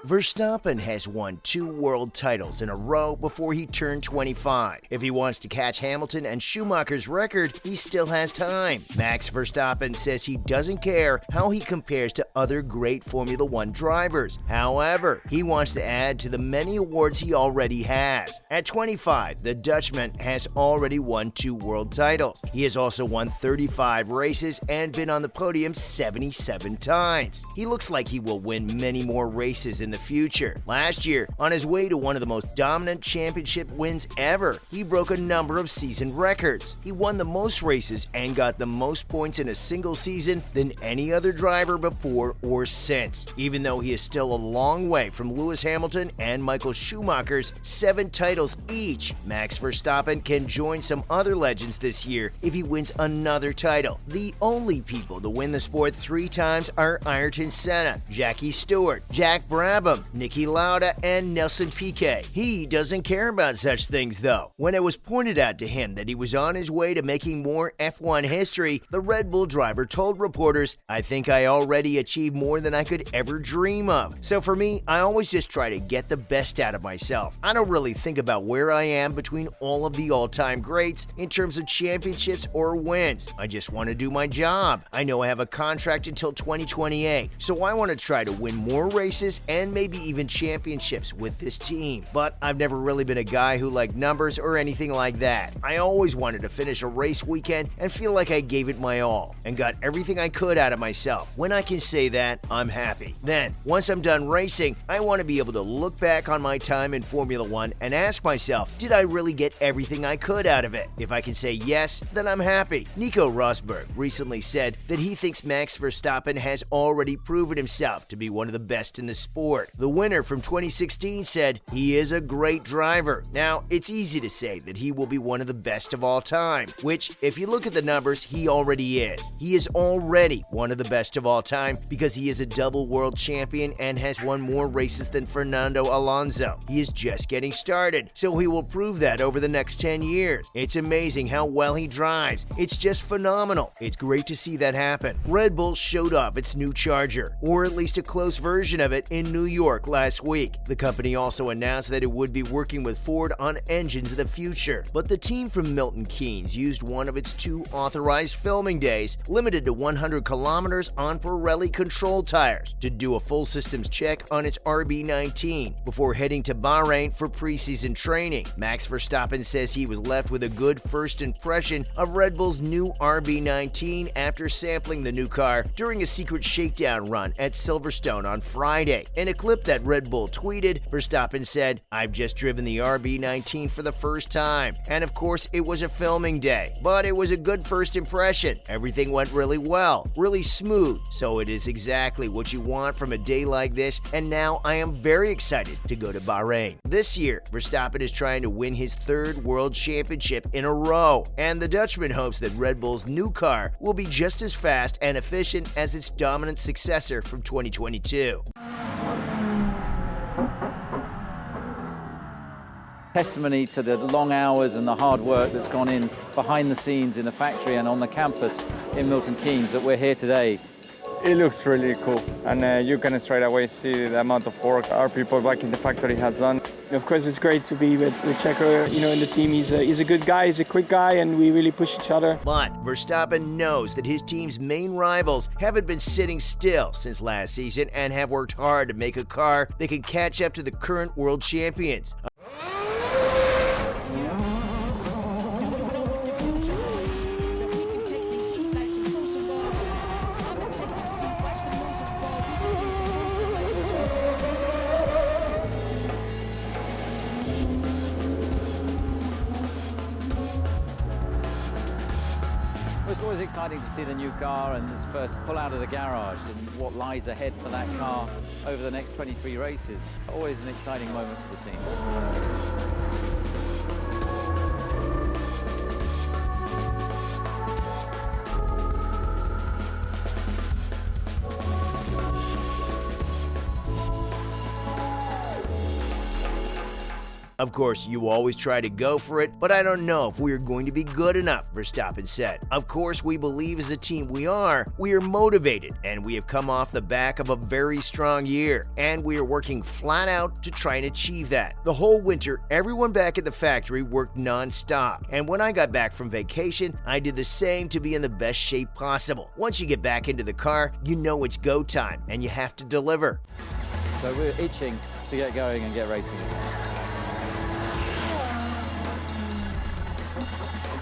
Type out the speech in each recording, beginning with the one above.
Verstappen has won 2 world titles in a row before he turned 25. If he wants to catch Hamilton and Schumacher's record, he still has time. Max Verstappen says he doesn't care how he compares to other great Formula One drivers. However, he wants to add to the many awards he already has. At 25, the Dutchman has already won 2 world titles. He has also won 35 races and been on the podium 77 times. He looks like he will win many more races in the future. Last year, on his way to one of the most dominant championship wins ever, he broke a number of season records. He won the most races and got the most points in a single season than any other driver before or since. Even though he is still a long way from Lewis Hamilton and Michael Schumacher's 7 titles each, Max Verstappen can join some other legends this year if he wins another title. The only people to win the sport 3 times are Ayrton Senna, Jackie Stewart, Jack Brabham, Niki Lauda, and Nelson Piquet. He doesn't care about such things though. When it was pointed out to him that he was on his way to making more F1 history, the Red Bull driver told reporters, "I think I already achieved more than I could ever dream of. So for me, I always just try to get the best out of myself. I don't really think about where I am between all of the all-time greats in terms of championships or wins. I just want to do my job. I know I have a contract until 2028, so I want to try to win more races and maybe even championships with this team. But I've never really been a guy who liked numbers or anything like that. I always wanted to finish a race weekend and feel like I gave it my all and got everything I could out of myself. When I can say that, I'm happy. Then, once I'm done racing, I want to be able to look back on my time in Formula One and ask myself, did I really get everything I could out of it? If I can say yes, then I'm happy." Nico Rosberg recently said that he thinks Max Verstappen has already proven himself to be one of the best in the sport. The winner from 2016 said, "He is a great driver." Now, it's easy to say that he will be one of the best of all time, which, if you look at the numbers, he already is. He is already one of the best of all time because he is a double world champion and has won more races than Fernando Alonso. He is just getting started, so he will prove that over the next 10 years. It's amazing how well he drives. It's just phenomenal. It's great to see that happen. Red Bull showed off its new Charger, or at least a close version of it, in New York last week. The company also announced that it would be working with Ford on engines of the future, but the team from Milton Keynes used one of its 2 authorized filming days, limited to 100 kilometers on Pirelli control tires, to do a full systems check on its RB19 before heading to Bahrain for preseason training. Max Verstappen says he was left with a good first impression of Red Bull's new RB19 after sampling the new car during a secret shakedown run at Silverstone on Friday. In a clip that Red Bull tweeted, Verstappen said, "I've just driven the RB19 for the first time, and of course it was a filming day, but it was a good first impression. Everything went really well, really smooth, so it is exactly what you want from a day like this, and now I am very excited to go to Bahrain." This year, Verstappen is trying to win his 3rd world championship in a row, and the Dutchman hopes that Red Bull's new car will be just as fast and efficient as its dominant successor from 2022. Testimony to the long hours and the hard work that's gone in behind the scenes in the factory and on the campus in Milton Keynes that we're here today. It looks really cool, and you can straight away see the amount of work our people back in the factory have done. Of course, it's great to be with Checo, in the team. He's a good guy, he's a quick guy, and we really push each other. But Verstappen knows that his team's main rivals haven't been sitting still since last season and have worked hard to make a car that can catch up to the current world champions. It's always exciting to see the new car and its first pull out of the garage and what lies ahead for that car over the next 23 races. Always an exciting moment for the team. Of course, you always try to go for it, but I don't know if we are going to be good enough, Verstappen said. Of course, we believe as a team we are motivated, and we have come off the back of a very strong year, and we are working flat out to try and achieve that. The whole winter, everyone back at the factory worked non-stop, and when I got back from vacation, I did the same to be in the best shape possible. Once you get back into the car, you know it's go time, and you have to deliver. So we're itching to get going and get racing again.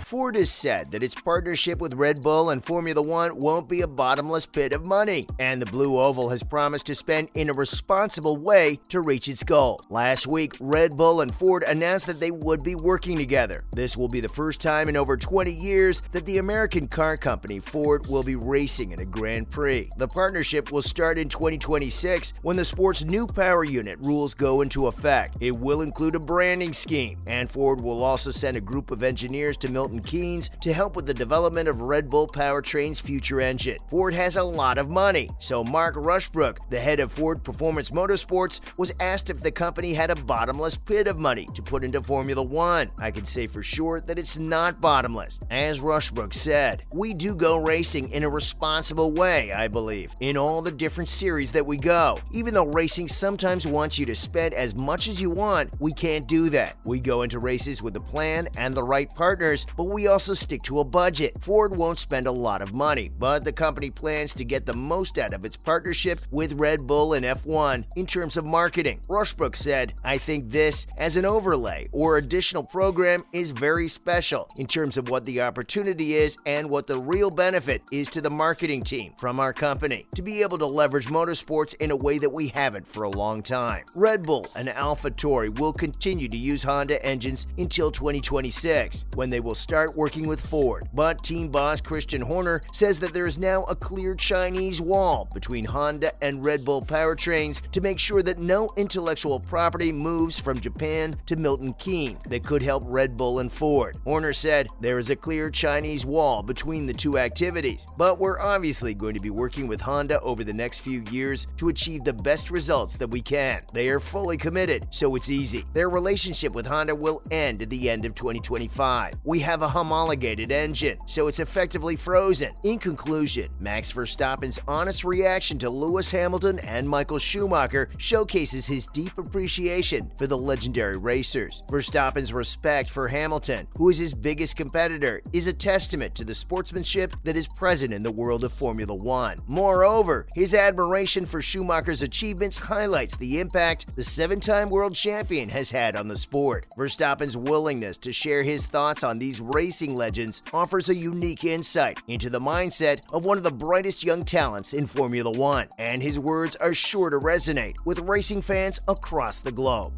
Ford has said that its partnership with Red Bull and Formula One won't be a bottomless pit of money, and the Blue Oval has promised to spend in a responsible way to reach its goal. Last week, Red Bull and Ford announced that they would be working together. This will be the first time in over 20 years that the American car company Ford will be racing in a Grand Prix. The partnership will start in 2026 when the sport's new power unit rules go into effect. It will include a branding scheme, and Ford will also send a group of engineers to Milton Keynes to help with the development of Red Bull Powertrain's future engine. Ford has a lot of money, so Mark Rushbrook, the head of Ford Performance Motorsports, was asked if the company had a bottomless pit of money to put into Formula One. I can say for sure that it's not bottomless. As Rushbrook said, we do go racing in a responsible way, I believe, in all the different series that we go. Even though racing sometimes wants you to spend as much as you want, we can't do that. We go into races with a plan and the right partners, but we also stick to a budget. Ford won't spend a lot of money, but the company plans to get the most out of its partnership with Red Bull and F1 in terms of marketing. Rushbrook said, I think this, as an overlay or additional program, is very special in terms of what the opportunity is and what the real benefit is to the marketing team from our company, to be able to leverage motorsports in a way that we haven't for a long time. Red Bull and AlphaTauri will continue to use Honda engines until 2026, when they will start working with Ford, but team boss Christian Horner says that there is now a clear Chinese wall between Honda and Red Bull powertrains to make sure that no intellectual property moves from Japan to Milton Keynes that could help Red Bull and Ford. Horner said there is a clear Chinese wall between the two activities, but we're obviously going to be working with Honda over the next few years to achieve the best results that we can. They are fully committed, so it's easy. Their relationship with Honda will end at the end of 2025. We have a homologated engine, so it's effectively frozen. In conclusion, Max Verstappen's honest reaction to Lewis Hamilton and Michael Schumacher showcases his deep appreciation for the legendary racers. Verstappen's respect for Hamilton, who is his biggest competitor, is a testament to the sportsmanship that is present in the world of Formula One. Moreover, his admiration for Schumacher's achievements highlights the impact the seven-time world champion has had on the sport. Verstappen's willingness to share his thoughts on these racing legends offers a unique insight into the mindset of one of the brightest young talents in Formula One, and his words are sure to resonate with racing fans across the globe.